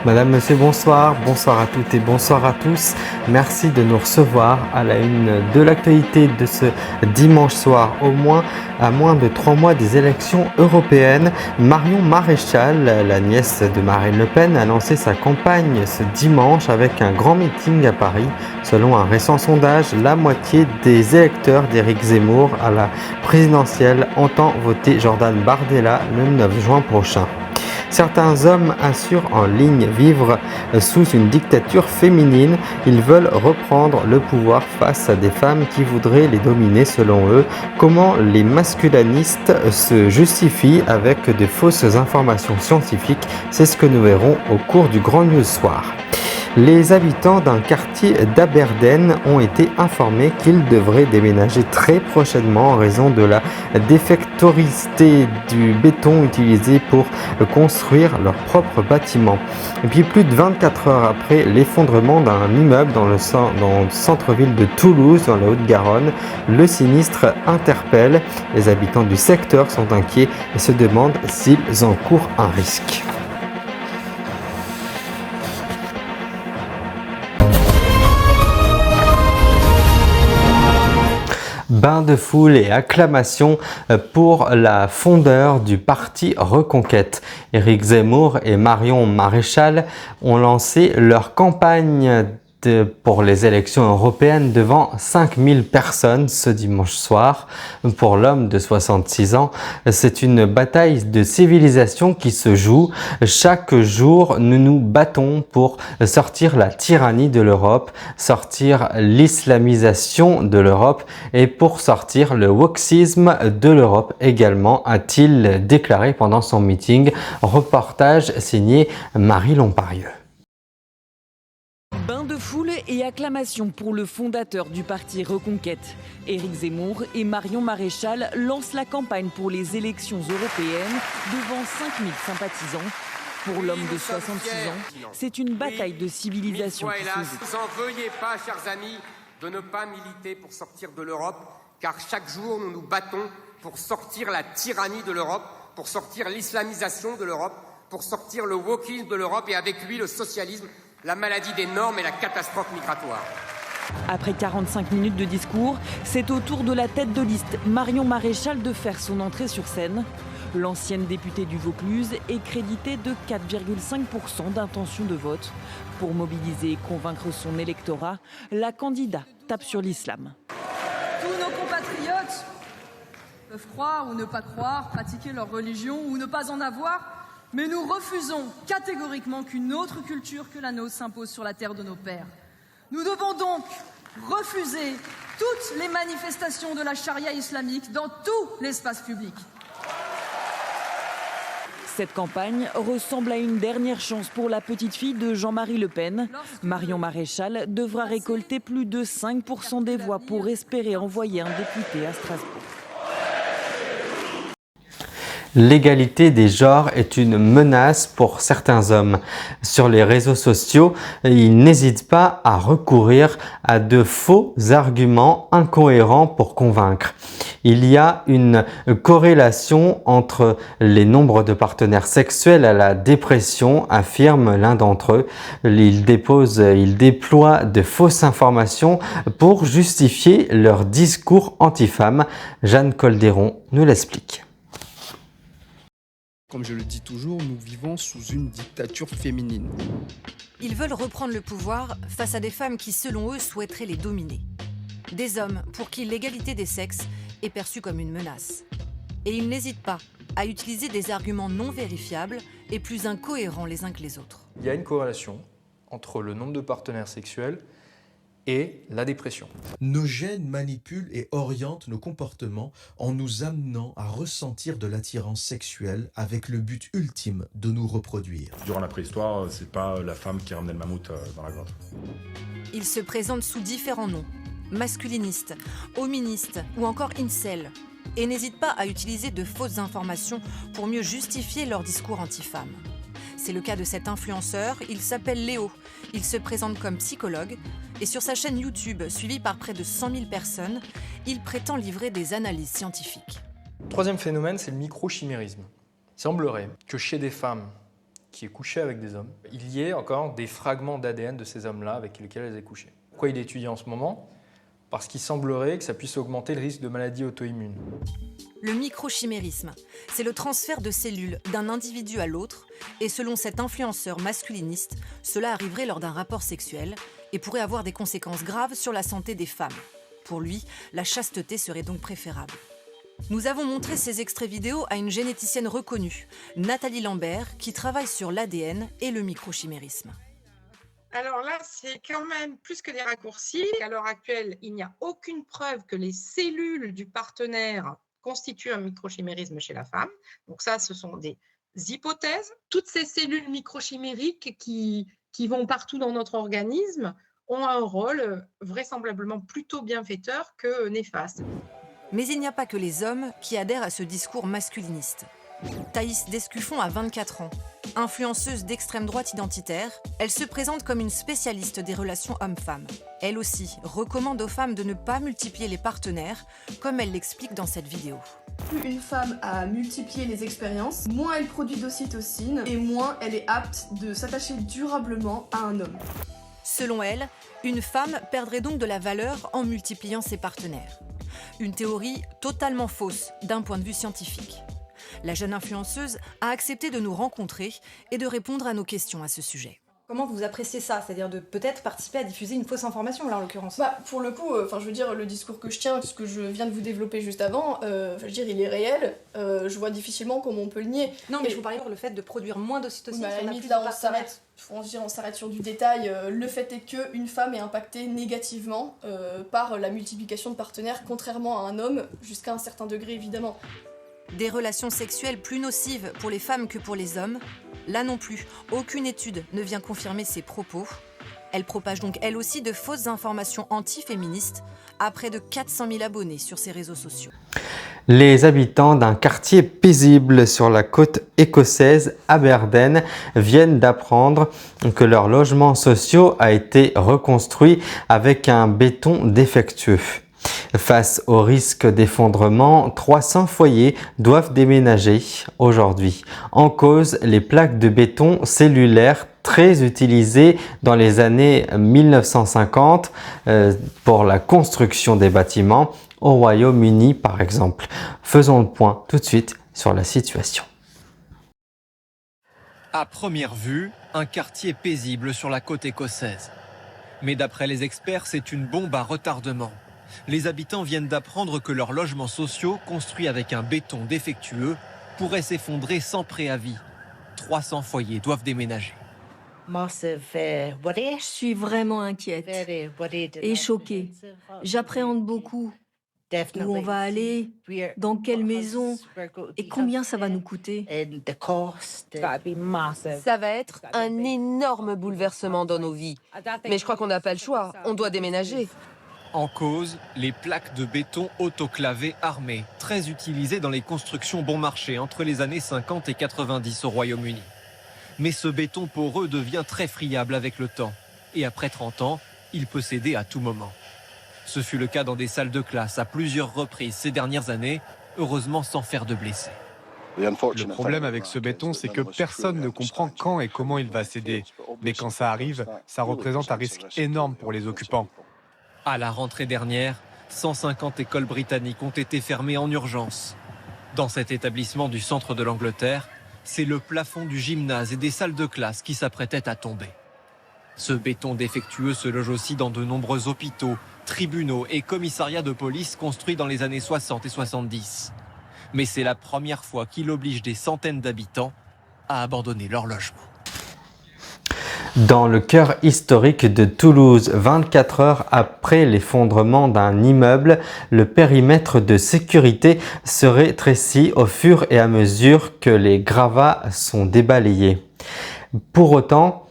Madame, Monsieur, bonsoir. Bonsoir à toutes et bonsoir à tous. Merci de nous recevoir à la une de l'actualité de ce dimanche soir. À moins de 3 mois des élections européennes, Marion Maréchal, la nièce de Marine Le Pen, a lancé sa campagne ce dimanche avec un grand meeting à Paris. Selon un récent sondage, la moitié des électeurs d'Éric Zemmour à la présidentielle entend voter Jordan Bardella le 9 juin prochain. Certains hommes assurent en ligne vivre sous une dictature féminine. Ils veulent reprendre le pouvoir face à des femmes qui voudraient les dominer selon eux. Comment les masculinistes se justifient avec de fausses informations scientifiques? C'est ce que nous verrons au cours du Grand News Soir. Les habitants d'un quartier d'Aberdeen ont été informés qu'ils devraient déménager très prochainement en raison de la défectorité du béton utilisé pour construire leur propre bâtiment. Et puis plus de 24 heures après l'effondrement d'un immeuble dans le centre-ville de Toulouse, dans la Haute-Garonne, le sinistre interpelle. Les habitants du secteur sont inquiets et se demandent s'ils encourent un risque. Bain de foule et acclamations pour la fondeur du parti Reconquête. Éric Zemmour et Marion Maréchal ont lancé leur campagne pour les élections européennes devant 5000 personnes ce dimanche soir. Pour l'homme de 66 ans, c'est une bataille de civilisation qui se joue. Chaque jour, nous nous battons pour sortir la tyrannie de l'Europe, sortir l'islamisation de l'Europe et pour sortir le wokisme de l'Europe également, a-t-il déclaré pendant son meeting. Reportage signé Marie Lomparieux. Bain de foule et acclamations pour le fondateur du parti Reconquête. Éric Zemmour et Marion Maréchal lancent la campagne pour les élections européennes devant 5000 sympathisants. Pour l'homme de 66 ans, c'est une bataille de civilisation qui se joue. Vous en veuillez pas, chers amis, de ne pas militer pour sortir de l'Europe, car chaque jour nous nous battons pour sortir la tyrannie de l'Europe, pour sortir l'islamisation de l'Europe, pour sortir le wokisme de l'Europe et avec lui le socialisme, la maladie des normes et la catastrophe migratoire. Après 45 minutes de discours, c'est au tour de la tête de liste, Marion Maréchal, de faire son entrée sur scène. L'ancienne députée du Vaucluse est créditée de 4,5% d'intention de vote. Pour mobiliser et convaincre son électorat, la candidate tape sur l'islam. Tous nos compatriotes peuvent croire ou ne pas croire, pratiquer leur religion ou ne pas en avoir, mais nous refusons catégoriquement qu'une autre culture que la nôtre s'impose sur la terre de nos pères. Nous devons donc refuser toutes les manifestations de la charia islamique dans tout l'espace public. Cette campagne ressemble à une dernière chance pour la petite fille de Jean-Marie Le Pen. Marion Maréchal devra récolter plus de 5% des voix pour espérer envoyer un député à Strasbourg. L'égalité des genres est une menace pour certains hommes. Sur les réseaux sociaux, ils n'hésitent pas à recourir à de faux arguments incohérents pour convaincre. Il y a une corrélation entre les nombres de partenaires sexuels à la dépression, affirme l'un d'entre eux. Ils déploient de fausses informations pour justifier leur discours anti-femmes. Jeanne Colderon nous l'explique. Comme je le dis toujours, nous vivons sous une dictature féminine. Ils veulent reprendre le pouvoir face à des femmes qui, selon eux, souhaiteraient les dominer. Des hommes pour qui l'égalité des sexes est perçue comme une menace. Et ils n'hésitent pas à utiliser des arguments non vérifiables et plus incohérents les uns que les autres. Il y a une corrélation entre le nombre de partenaires sexuels et la dépression. Nos gènes manipulent et orientent nos comportements en nous amenant à ressentir de l'attirance sexuelle avec le but ultime de nous reproduire. Durant la préhistoire, c'est pas la femme qui ramenait le mammouth dans la grotte. Ils se présentent sous différents noms, masculinistes, hoministes ou encore incel, et n'hésitent pas à utiliser de fausses informations pour mieux justifier leur discours anti-femmes. C'est le cas de cet influenceur, il s'appelle Léo. Il se présente comme psychologue et sur sa chaîne YouTube, suivie par près de 100 000 personnes, il prétend livrer des analyses scientifiques. Troisième phénomène, c'est le microchimérisme. Il semblerait que chez des femmes qui ait couché avec des hommes, il y ait encore des fragments d'ADN de ces hommes-là avec lesquels elles aient couché. Pourquoi il est étudié en ce moment ? Parce qu'il semblerait que ça puisse augmenter le risque de maladies auto-immunes. Le microchimérisme, c'est le transfert de cellules d'un individu à l'autre, et selon cet influenceur masculiniste, cela arriverait lors d'un rapport sexuel et pourrait avoir des conséquences graves sur la santé des femmes. Pour lui, la chasteté serait donc préférable. Nous avons montré ces extraits vidéo à une généticienne reconnue, Nathalie Lambert, qui travaille sur l'ADN et le microchimérisme. Alors là, c'est quand même plus que des raccourcis. À l'heure actuelle, il n'y a aucune preuve que les cellules du partenaire constituent un microchimérisme chez la femme. Donc ça, ce sont des hypothèses. Toutes ces cellules microchimériques qui vont partout dans notre organisme ont un rôle vraisemblablement plutôt bienfaiteur que néfaste. Mais il n'y a pas que les hommes qui adhèrent à ce discours masculiniste. Thaïs Descuffon a 24 ans. Influenceuse d'extrême droite identitaire, elle se présente comme une spécialiste des relations hommes-femmes. Elle aussi recommande aux femmes de ne pas multiplier les partenaires, comme elle l'explique dans cette vidéo. Plus une femme a multiplié les expériences, moins elle produit d'ocytocine et moins elle est apte de s'attacher durablement à un homme. Selon elle, une femme perdrait donc de la valeur en multipliant ses partenaires. Une théorie totalement fausse d'un point de vue scientifique. La jeune influenceuse a accepté de nous rencontrer et de répondre à nos questions à ce sujet. Comment vous appréciez ça ? C'est-à-dire de peut-être participer à diffuser une fausse information, là en l'occurrence ? Pour le coup, je veux dire, le discours que je tiens, ce que je viens de vous développer juste avant, il est réel. Je vois difficilement comment on peut le nier. Non, mais je vous parlais pour le fait de produire moins d'ocytocine. À la limite, là, on s'arrête sur du détail. Le fait est qu'une femme est impactée négativement par la multiplication de partenaires, contrairement à un homme, jusqu'à un certain degré, évidemment. Des relations sexuelles plus nocives pour les femmes que pour les hommes ? Là non plus, aucune étude ne vient confirmer ces propos. Elle propage donc elle aussi de fausses informations anti-féministes à près de 400 000 abonnés sur ses réseaux sociaux. Les habitants d'un quartier paisible sur la côte écossaise, Aberdeen, viennent d'apprendre que leur logement social a été reconstruit avec un béton défectueux. Face au risque d'effondrement, 300 foyers doivent déménager aujourd'hui. En cause, les plaques de béton cellulaire très utilisées dans les années 1950 pour la construction des bâtiments au Royaume-Uni par exemple. Faisons le point tout de suite sur la situation. À première vue, un quartier paisible sur la côte écossaise. Mais d'après les experts, c'est une bombe à retardement. Les habitants viennent d'apprendre que leurs logements sociaux, construits avec un béton défectueux, pourraient s'effondrer sans préavis. 300 foyers doivent déménager. Je suis vraiment inquiète et choquée. J'appréhende beaucoup. Où on va aller, dans quelle maison et combien ça va nous coûter. Ça va être un énorme bouleversement dans nos vies. Mais je crois qu'on n'a pas le choix, on doit déménager. En cause, les plaques de béton autoclavées armées, très utilisées dans les constructions bon marché entre les années 50 et 90 au Royaume-Uni. Mais ce béton poreux devient très friable avec le temps. Et après 30 ans, il peut céder à tout moment. Ce fut le cas dans des salles de classe à plusieurs reprises ces dernières années, heureusement sans faire de blessés. Le problème avec ce béton, c'est que personne ne comprend quand et comment il va céder. Mais quand ça arrive, ça représente un risque énorme pour les occupants. À la rentrée dernière, 150 écoles britanniques ont été fermées en urgence. Dans cet établissement du centre de l'Angleterre, c'est le plafond du gymnase et des salles de classe qui s'apprêtaient à tomber. Ce béton défectueux se loge aussi dans de nombreux hôpitaux, tribunaux et commissariats de police construits dans les années 60 et 70. Mais c'est la première fois qu'il oblige des centaines d'habitants à abandonner leur logement. Dans le cœur historique de Toulouse, 24 heures après l'effondrement d'un immeuble, le périmètre de sécurité se rétrécit au fur et à mesure que les gravats sont débalayés. Pour autant,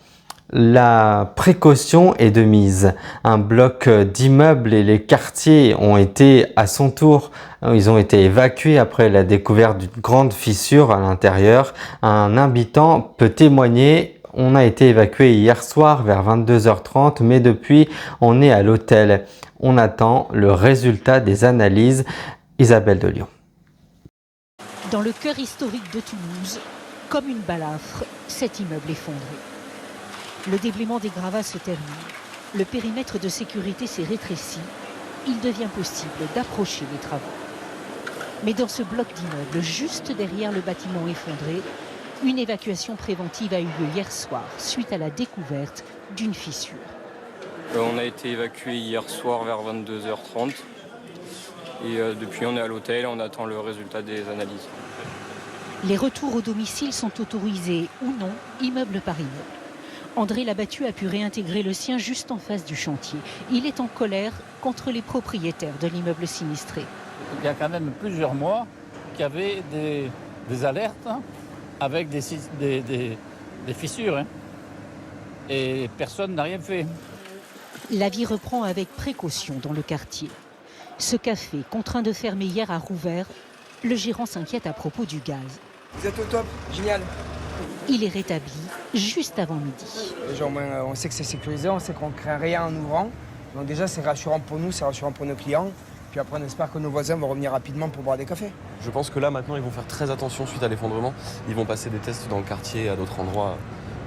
la précaution est de mise. Un bloc d'immeubles et les quartiers ont été à son tour, ils ont été évacués après la découverte d'une grande fissure à l'intérieur. Un habitant peut témoigner. On a été évacué hier soir vers 22h30, mais depuis, on est à l'hôtel. On attend le résultat des analyses. Isabelle de Lyon. Dans le cœur historique de Toulouse, Comme une balafre, cet immeuble effondré. Le déblaiement des gravats se termine. Le périmètre de sécurité s'est rétréci. Il devient possible d'approcher les travaux. Mais dans ce bloc d'immeubles, juste derrière le bâtiment effondré, une évacuation préventive a eu lieu hier soir suite à la découverte d'une fissure. On a été évacué hier soir vers 22h30 et depuis on est à l'hôtel, on attend le résultat des analyses. Les retours au domicile sont autorisés ou non, immeuble par immeuble. André Labattu a pu réintégrer le sien juste en face du chantier. Il est en colère contre les propriétaires de l'immeuble sinistré. Il y a quand même plusieurs mois qu'il y avait des alertes avec des fissures. Et personne n'a rien fait. La vie reprend avec précaution dans le quartier. Ce café, contraint de fermer hier à Rouvert, le gérant s'inquiète à propos du gaz. Vous êtes au top, génial. Il est rétabli juste avant midi. Déjà, au moins, on sait que c'est sécurisé, on sait qu'on ne craint rien en ouvrant. Donc déjà, c'est rassurant pour nous, c'est rassurant pour nos clients. Puis après, on espère que nos voisins vont revenir rapidement pour boire des cafés. Je pense que là, maintenant, ils vont faire très attention suite à l'effondrement. Ils vont passer des tests dans le quartier et à d'autres endroits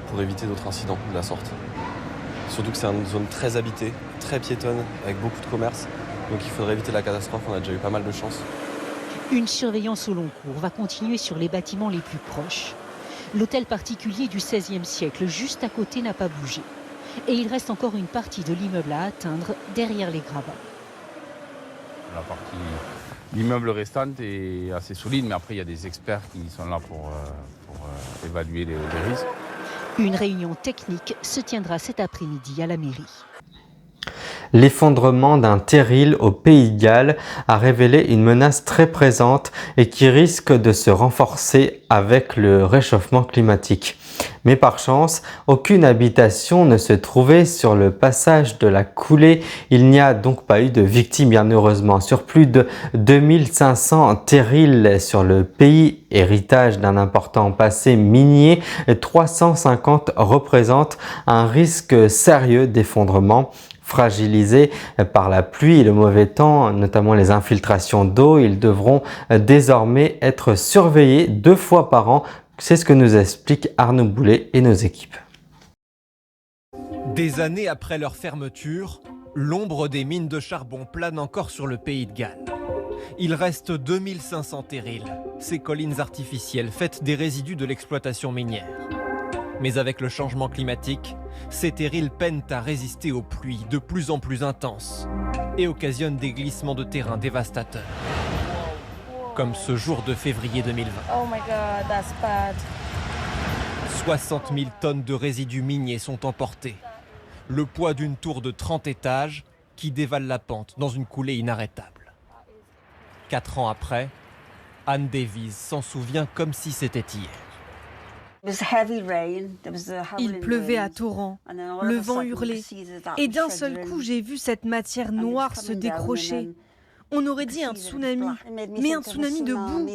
pour éviter d'autres incidents de la sorte. Surtout que c'est une zone très habitée, très piétonne, avec beaucoup de commerces. Donc il faudrait éviter la catastrophe, on a déjà eu pas mal de chance. Une surveillance au long cours va continuer sur les bâtiments les plus proches. L'hôtel particulier du XVIe siècle, juste à côté, n'a pas bougé. Et il reste encore une partie de l'immeuble à atteindre derrière les gravats. La partie l'immeuble restante est assez solide, mais après il y a des experts qui sont là pour évaluer les risques. Une réunion technique se tiendra cet après-midi à la mairie. L'effondrement d'un terril au Pays de Galles a révélé une menace très présente et qui risque de se renforcer avec le réchauffement climatique. Mais par chance, aucune habitation ne se trouvait sur le passage de la coulée. Il n'y a donc pas eu de victimes, bien heureusement. Sur plus de 2500 terrils sur le pays, héritage d'un important passé minier, 350 représentent un risque sérieux d'effondrement. Fragilisés par la pluie et le mauvais temps, notamment les infiltrations d'eau, ils devront désormais être surveillés 2 fois par an. C'est ce que nous expliquent Arnaud Boulet et nos équipes. Des années après leur fermeture, l'ombre des mines de charbon plane encore sur le Pays de Galles. Il reste 2500 terrils, ces collines artificielles faites des résidus de l'exploitation minière. Mais avec le changement climatique, ces terrils peinent à résister aux pluies de plus en plus intenses et occasionnent des glissements de terrain dévastateurs. Comme ce jour de février 2020. Oh my God, that's bad. 60 000 tonnes de résidus miniers sont emportés. Le poids d'une tour de 30 étages qui dévale la pente dans une coulée inarrêtable. 4 ans après, Anne Davies s'en souvient comme si c'était hier. Il pleuvait à torrents, le vent hurlait, et d'un seul coup j'ai vu cette matière noire se décrocher. On aurait dit un tsunami, mais un tsunami de boue.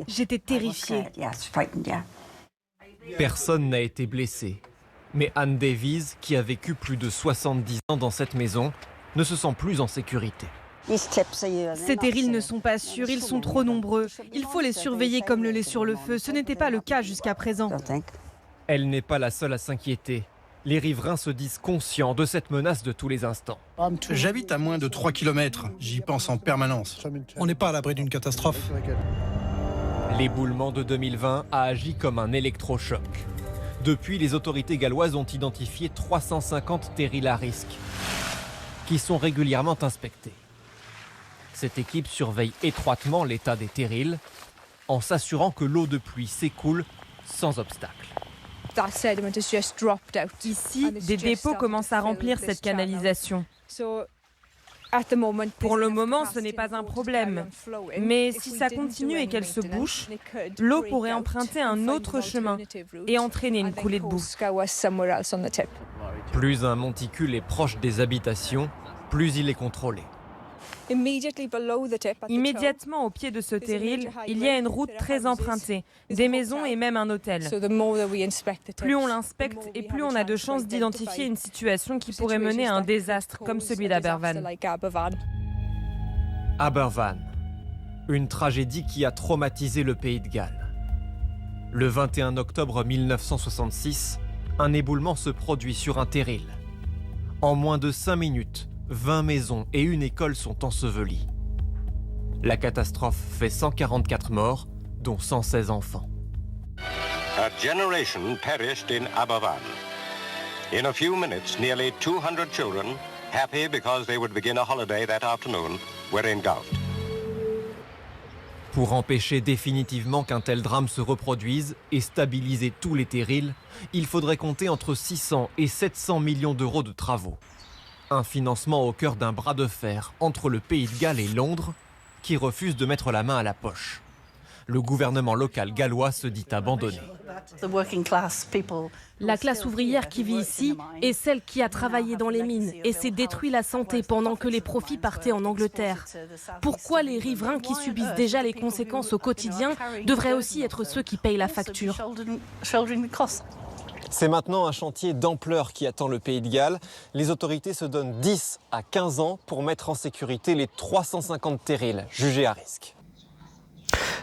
J'étais terrifiée. Personne n'a été blessé, mais Anne Davies, qui a vécu plus de 70 ans dans cette maison, ne se sent plus en sécurité. Ces terrils ne sont pas sûrs, ils sont trop nombreux. Il faut les surveiller comme le lait sur le feu. Ce n'était pas le cas jusqu'à présent. Elle n'est pas la seule à s'inquiéter. Les riverains se disent conscients de cette menace de tous les instants. J'habite à moins de 3 km. J'y pense en permanence. On n'est pas à l'abri d'une catastrophe. L'éboulement de 2020 a agi comme un électrochoc. Depuis, les autorités galloises ont identifié 350 terrils à risque, qui sont régulièrement inspectés. Cette équipe surveille étroitement l'état des terrils en s'assurant que l'eau de pluie s'écoule sans obstacle. Ici, des dépôts commencent à remplir cette canalisation. Pour le moment, ce n'est pas un problème. Mais si ça continue et qu'elle se bouche, l'eau pourrait emprunter un autre chemin et entraîner une coulée de boue. Plus un monticule est proche des habitations, plus il est contrôlé. Immédiatement au pied de ce terril, il y a une route très empruntée, des maisons et même un hôtel. Plus on l'inspecte et plus on a de chances d'identifier une situation qui pourrait mener à un désastre comme celui d'Abervan. Abervan, une tragédie qui a traumatisé le Pays de Galles. Le 21 octobre 1966, un éboulement se produit sur un terril. En moins de 5 minutes, 20 maisons et une école sont ensevelies. La catastrophe fait 144 morts, dont 116 enfants. A generation perished in Abavan. In a few minutes, nearly 200 children, happy because they would begin a holiday that afternoon, were engulfed. Pour empêcher définitivement qu'un tel drame se reproduise et stabiliser tous les terrils, il faudrait compter entre 600 et 700 millions d'euros de travaux. Un financement au cœur d'un bras de fer entre le Pays de Galles et Londres, qui refuse de mettre la main à la poche. Le gouvernement local gallois se dit abandonné. La classe ouvrière qui vit ici est celle qui a travaillé dans les mines et s'est détruit la santé pendant que les profits partaient en Angleterre. Pourquoi les riverains qui subissent déjà les conséquences au quotidien devraient aussi être ceux qui payent la facture ? C'est maintenant un chantier d'ampleur qui attend le Pays de Galles. Les autorités se donnent 10 à 15 ans pour mettre en sécurité les 350 terrils jugés à risque.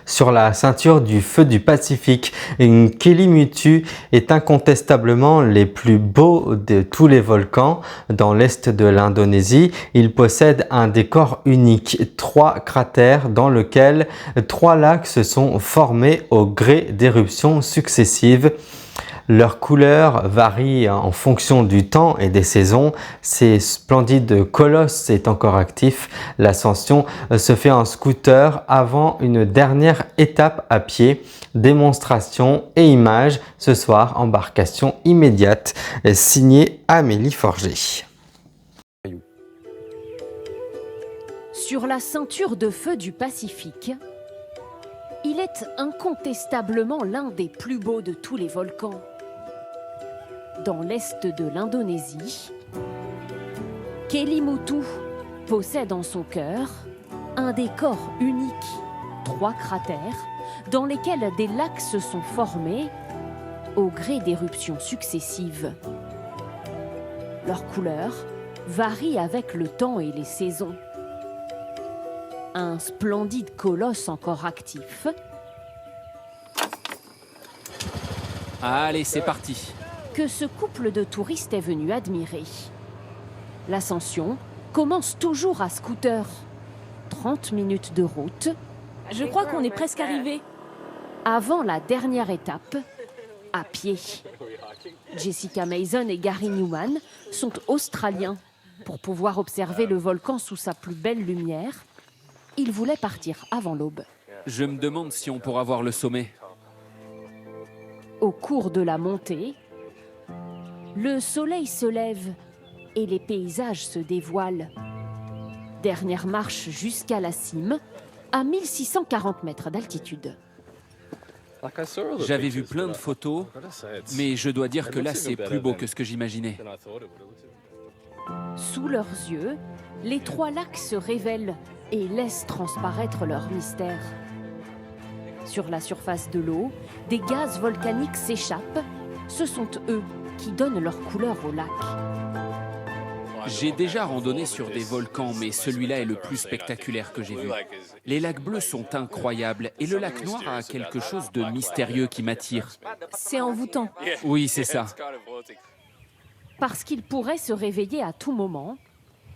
Sur la ceinture du feu du Pacifique, Kelimutu est incontestablement le plus beau de tous les volcans dans l'est de l'Indonésie. Il possède un décor unique, 3 cratères dans lesquels 3 lacs se sont formés au gré d'éruptions successives. Leur couleur varie en fonction du temps et des saisons. Ces splendides colosses est encore actif. L'ascension se fait en scooter avant une dernière étape à pied. Démonstration et images. Ce soir, embarcation immédiate. Signée Amélie Forger. Sur la ceinture de feu du Pacifique, il est incontestablement l'un des plus beaux de tous les volcans. Dans l'est de l'Indonésie, Kelimutu possède en son cœur un décor unique, 3 cratères dans lesquels des lacs se sont formés au gré d'éruptions successives. Leur couleur varie avec le temps et les saisons. Un splendide colosse encore actif. Allez, c'est parti. Que ce couple de touristes est venu admirer. L'ascension commence toujours à scooter. 30 minutes de route. Je crois qu'on est presque arrivé. Avant la dernière étape, à pied. Jessica Mason et Gary Newman sont australiens. Pour pouvoir observer le volcan sous sa plus belle lumière, ils voulaient partir avant l'aube. Je me demande si on pourra voir le sommet. Au cours de la montée, le soleil se lève et les paysages se dévoilent. Dernière marche jusqu'à la cime, à 1640 mètres d'altitude. J'avais vu plein de photos, mais je dois dire que là, c'est plus beau que ce que j'imaginais. Sous leurs yeux, les 3 lacs se révèlent et laissent transparaître leur mystère. Sur la surface de l'eau, des gaz volcaniques s'échappent. Ce sont eux qui donnent leur couleur au lac. J'ai déjà randonné sur des volcans, mais celui-là est le plus spectaculaire que j'ai vu. Les lacs bleus sont incroyables et le lac noir a quelque chose de mystérieux qui m'attire. C'est envoûtant. Oui, c'est ça. Parce qu'il pourrait se réveiller à tout moment,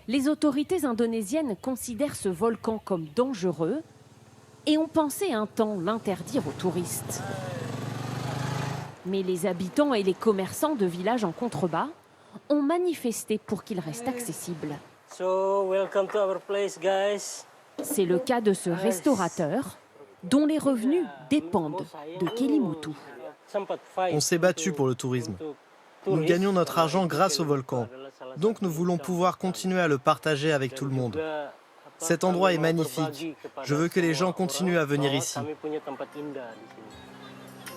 les autorités indonésiennes considèrent ce volcan comme dangereux et ont pensé un temps l'interdire aux touristes. Mais les habitants et les commerçants de villages en contrebas ont manifesté pour qu'il reste accessible. C'est le cas de ce restaurateur dont les revenus dépendent de Kelimutu. On s'est battu pour le tourisme. Nous gagnons notre argent grâce au volcan. Donc nous voulons pouvoir continuer à le partager avec tout le monde. Cet endroit est magnifique. Je veux que les gens continuent à venir ici.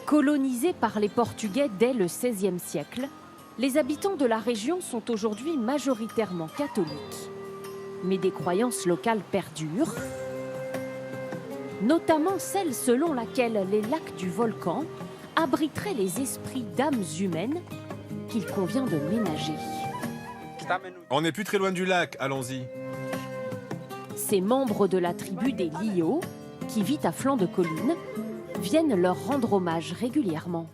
Colonisés par les Portugais dès le XVIe siècle, les habitants de la région sont aujourd'hui majoritairement catholiques. Mais des croyances locales perdurent, notamment celle selon laquelle les lacs du volcan abriteraient les esprits d'âmes humaines qu'il convient de ménager. On n'est plus très loin du lac, allons-y. Ces membres de la tribu des Lio, qui vit à flanc de colline, viennent leur rendre hommage régulièrement.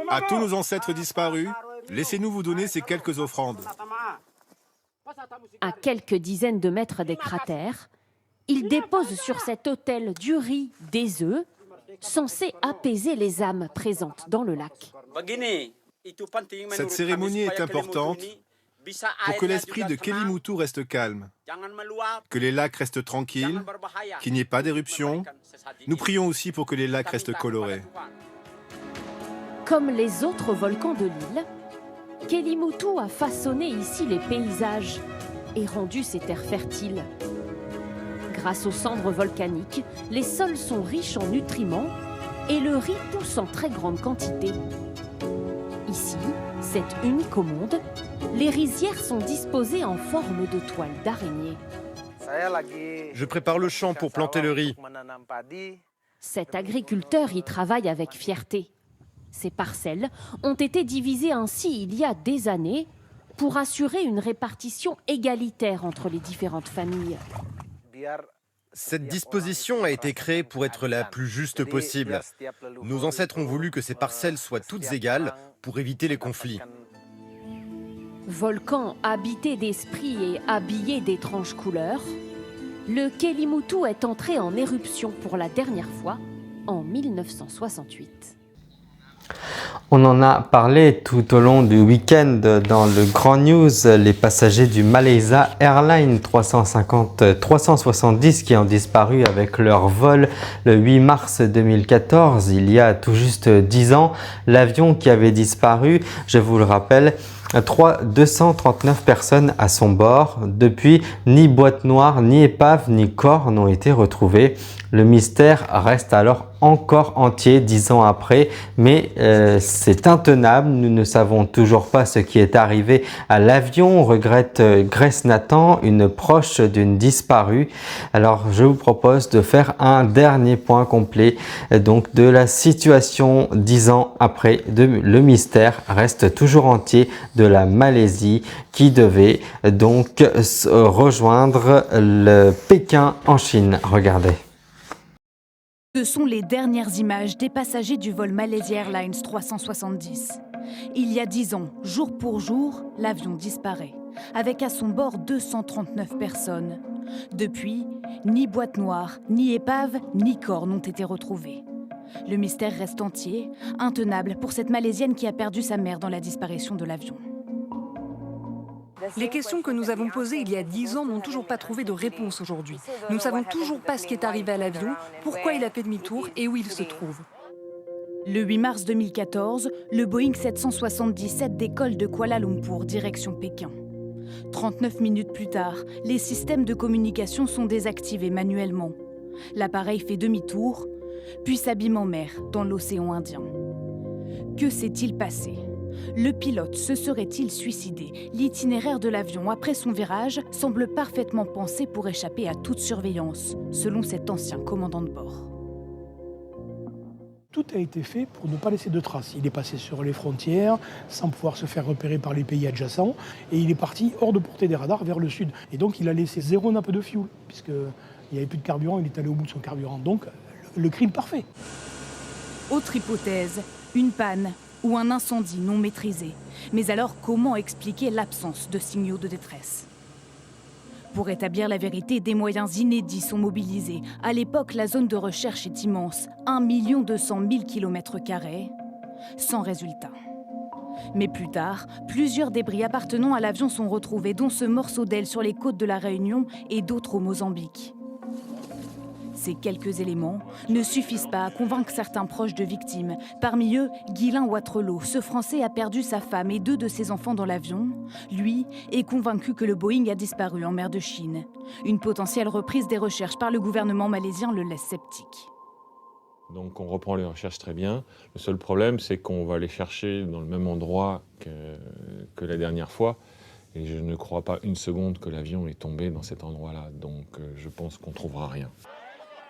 À tous nos ancêtres disparus, laissez-nous vous donner ces quelques offrandes. À quelques dizaines de mètres des cratères, ils déposent sur cet autel du riz, des œufs, censés apaiser les âmes présentes dans le lac. Cette cérémonie est importante pour que l'esprit de Kelimutu reste calme, que les lacs restent tranquilles, qu'il n'y ait pas d'éruption. Nous prions aussi pour que les lacs restent colorés. Comme les autres volcans de l'île, Kelimutu a façonné ici les paysages et rendu ces terres fertiles. Grâce aux cendres volcaniques, les sols sont riches en nutriments et le riz pousse en très grande quantité. Ici, c'est unique au monde, les rizières sont disposées en forme de toiles d'araignée. Je prépare le champ pour planter le riz. Cet agriculteur y travaille avec fierté. Ces parcelles ont été divisées ainsi il y a des années pour assurer une répartition égalitaire entre les différentes familles. Cette disposition a été créée pour être la plus juste possible. Nos ancêtres ont voulu que ces parcelles soient toutes égales pour éviter les conflits. Volcan habité d'esprit et habillé d'étranges couleurs, le Kelimutu est entré en éruption pour la dernière fois en 1968. On en a parlé tout au long du week-end dans le Grand News, les passagers du Malaysia Airlines 370 qui ont disparu avec leur vol le 8 mars 2014, il y a tout juste 10 ans. L'avion qui avait disparu, je vous le rappelle, 239 personnes à son bord. Depuis, ni boîte noire, ni épave, ni corps n'ont été retrouvés. Le mystère reste alors encore entier 10 ans après, mais c'est intenable. Nous ne savons toujours pas ce qui est arrivé à l'avion, regrette Grace Nathan, une proche d'une disparue. Alors je vous propose de faire un dernier point complet donc de la situation 10 ans après. Le mystère reste toujours entier de la Malaisie qui devait donc rejoindre le Pékin en Chine. Regardez. Ce sont les dernières images des passagers du vol Malaysia Airlines 370. Il y a 10 ans, jour pour jour, l'avion disparaît, avec à son bord 239 personnes. Depuis, ni boîte noire, ni épave, ni corps n'ont été retrouvés. Le mystère reste entier, intenable pour cette Malaisienne qui a perdu sa mère dans la disparition de l'avion. Les questions que nous avons posées il y a 10 ans n'ont toujours pas trouvé de réponse aujourd'hui. Nous ne savons toujours pas ce qui est arrivé à l'avion, pourquoi il a fait demi-tour et où il se trouve. Le 8 mars 2014, le Boeing 777 décolle de Kuala Lumpur, direction Pékin. 39 minutes plus tard, les systèmes de communication sont désactivés manuellement. L'appareil fait demi-tour, puis s'abîme en mer, dans l'océan Indien. Que s'est-il passé ? Le pilote se serait-il suicidé ? L'itinéraire de l'avion après son virage semble parfaitement pensé pour échapper à toute surveillance, selon cet ancien commandant de bord. Tout a été fait pour ne pas laisser de traces. Il est passé sur les frontières sans pouvoir se faire repérer par les pays adjacents et il est parti hors de portée des radars vers le sud. Et donc il a laissé 0 nappe de fuel puisqu'il n'y avait plus de carburant, il est allé au bout de son carburant. Donc le crime parfait. Autre hypothèse, une panne ou un incendie non maîtrisé. Mais alors, comment expliquer l'absence de signaux de détresse ? Pour établir la vérité, des moyens inédits sont mobilisés. À l'époque, la zone de recherche est immense, 1 200 000 km², sans résultat. Mais plus tard, plusieurs débris appartenant à l'avion sont retrouvés, dont ce morceau d'aile sur les côtes de la Réunion et d'autres au Mozambique. Ces quelques éléments ne suffisent pas à convaincre certains proches de victimes. Parmi eux, Guylain Watrelot, ce Français a perdu sa femme et 2 de ses enfants dans l'avion. Lui est convaincu que le Boeing a disparu en mer de Chine. Une potentielle reprise des recherches par le gouvernement malaisien le laisse sceptique. Donc on reprend les recherches très bien. Le seul problème, c'est qu'on va les chercher dans le même endroit que la dernière fois. Et je ne crois pas une seconde que l'avion est tombé dans cet endroit-là. Donc je pense qu'on ne trouvera rien.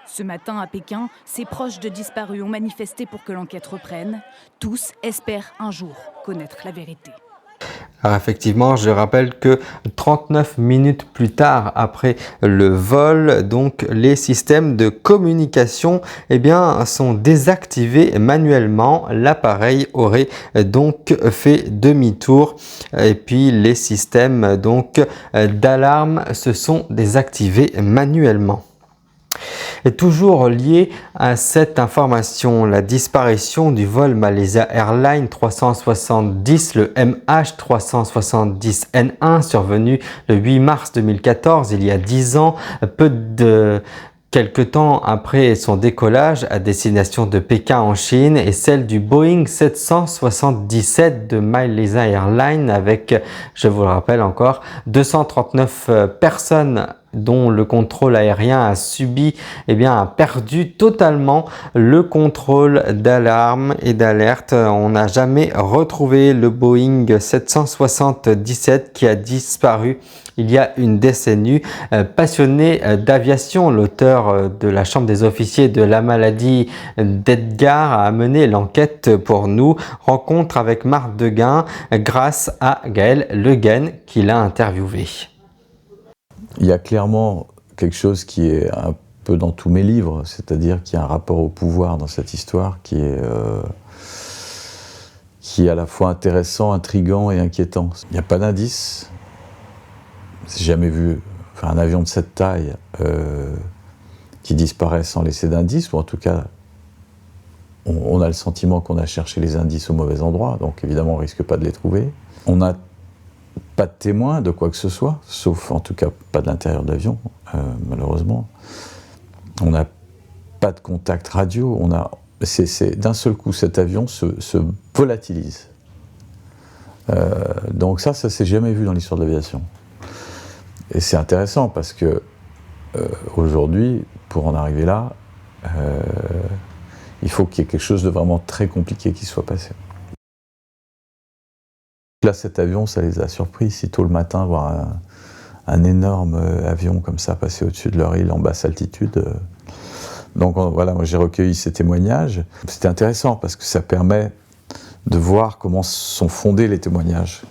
Ce matin, à Pékin, ses proches de disparus ont manifesté pour que l'enquête reprenne. Tous espèrent un jour connaître la vérité. Alors effectivement, je rappelle que 39 minutes plus tard après le vol, donc les systèmes de communication sont désactivés manuellement. L'appareil aurait donc fait demi-tour et puis les systèmes d'alarme se sont désactivés manuellement. Et toujours lié à cette information, la disparition du vol Malaysia Airlines 370, le MH370N1, survenu le 8 mars 2014, il y a 10 ans, quelque temps après son décollage à destination de Pékin en Chine, et celle du Boeing 777 de Malaysia Airlines avec, je vous le rappelle encore, 239 personnes dont le contrôle aérien a perdu totalement le contrôle d'alarme et d'alerte. On n'a jamais retrouvé le Boeing 777 qui a disparu il y a une décennie. Passionné d'aviation, l'auteur de la Chambre des officiers de la maladie d'Edgar a mené l'enquête pour nous. Rencontre avec Marc Deguin grâce à Gaël Le Guen qui l'a interviewé. Il y a clairement quelque chose qui est un peu dans tous mes livres, c'est-à-dire qu'il y a un rapport au pouvoir dans cette histoire qui est à la fois intéressant, intriguant et inquiétant. Il n'y a pas d'indice. J'ai jamais vu un avion de cette taille qui disparaît sans laisser d'indice, ou en tout cas, on a le sentiment qu'on a cherché les indices au mauvais endroit, donc évidemment on ne risque pas de les trouver. On n'a pas de témoins de quoi que ce soit, sauf en tout cas pas de l'intérieur de l'avion, malheureusement. On n'a pas de contact radio, d'un seul coup cet avion se volatilise. Donc ça s'est jamais vu dans l'histoire de l'aviation. Et c'est intéressant parce que aujourd'hui, pour en arriver là, il faut qu'il y ait quelque chose de vraiment très compliqué qui soit passé. Là, cet avion, ça les a surpris. Si tôt le matin, voir un énorme avion comme ça passer au-dessus de leur île en basse altitude. Donc voilà, moi j'ai recueilli ces témoignages. C'était intéressant parce que ça permet de voir comment sont fondés les témoignages.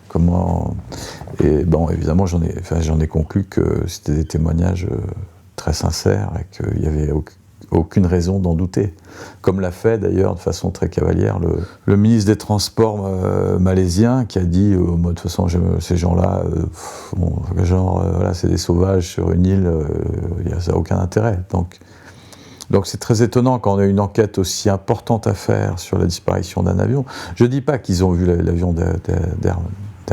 Et bon, évidemment, j'en ai conclu que c'était des témoignages très sincères et qu'il n'y avait aucune raison d'en douter. Comme l'a fait d'ailleurs de façon très cavalière le ministre des Transports malaisien qui a dit de toute façon ces gens-là, voilà, c'est des sauvages sur une île, ça n'a aucun intérêt. Donc c'est très étonnant quand on a une enquête aussi importante à faire sur la disparition d'un avion. Je ne dis pas qu'ils ont vu l'avion d'Air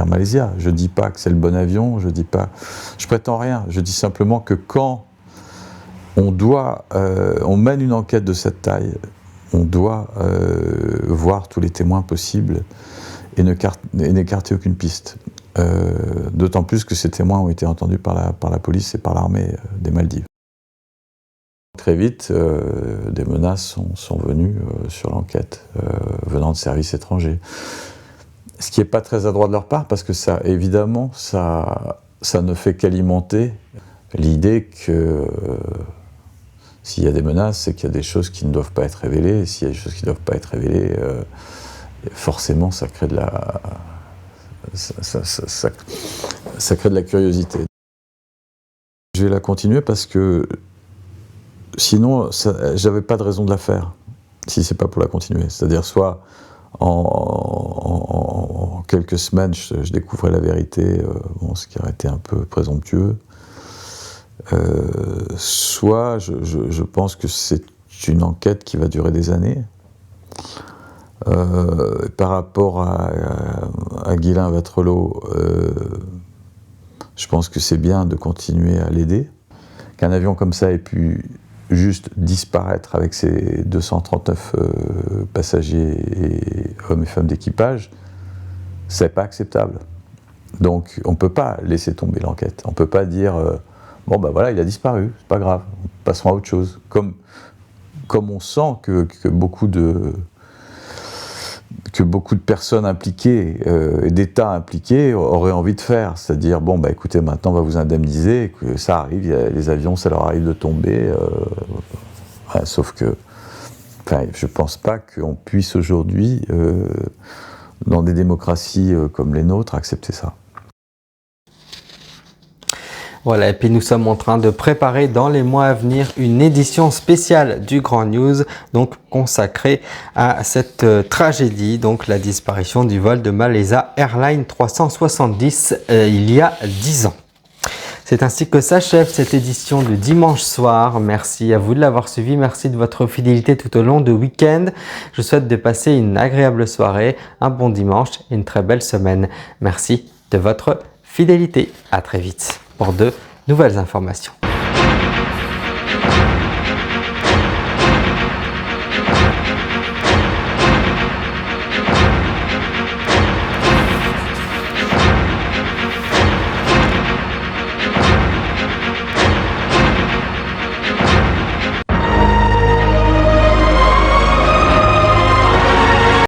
Malaysia, je ne dis pas que c'est le bon avion, je prétends rien, je dis simplement que quand on mène une enquête de cette taille, on doit voir tous les témoins possibles et n'écarter aucune piste. D'autant plus que ces témoins ont été entendus par la police et par l'armée des Maldives. Très vite, des menaces sont venues sur l'enquête, venant de services étrangers. Ce qui n'est pas très adroit de leur part, parce que ça, évidemment, ça ne fait qu'alimenter l'idée que s'il y a des menaces, c'est qu'il y a des choses qui ne doivent pas être révélées. Et s'il y a des choses qui ne doivent pas être révélées, forcément, ça crée de la curiosité. Je vais la continuer parce que sinon, j'avais pas de raison de la faire, si c'est pas pour la continuer. C'est-à-dire, soit en quelques semaines, je découvrais la vérité, ce qui aurait été un peu présomptueux. Soit je pense que c'est une enquête qui va durer des années. Par rapport à Guylain Watrelot, je pense que c'est bien de continuer à l'aider. Qu'un avion comme ça ait pu juste disparaître avec ses 239 passagers et hommes et femmes d'équipage, c'est pas acceptable. Donc on ne peut pas laisser tomber l'enquête. On ne peut pas dire bon ben voilà, il a disparu, c'est pas grave, passons à autre chose. Comme on sent que beaucoup de personnes impliquées et d'États impliqués auraient envie de faire, c'est-à-dire bon bah écoutez, maintenant on va vous indemniser, que ça arrive, les avions ça leur arrive de tomber, sauf que je pense pas qu'on puisse aujourd'hui dans des démocraties comme les nôtres, accepter ça. Voilà, et puis nous sommes en train de préparer dans les mois à venir une édition spéciale du Grand News, donc consacrée à cette tragédie, donc la disparition du vol de Malaysia Airlines 370 il y a 10 ans. C'est ainsi que s'achève cette édition de dimanche soir. Merci à vous de l'avoir suivi. Merci de votre fidélité tout au long du week-end. Je souhaite de passer une agréable soirée, un bon dimanche et une très belle semaine. Merci de votre fidélité. À très vite pour de nouvelles informations.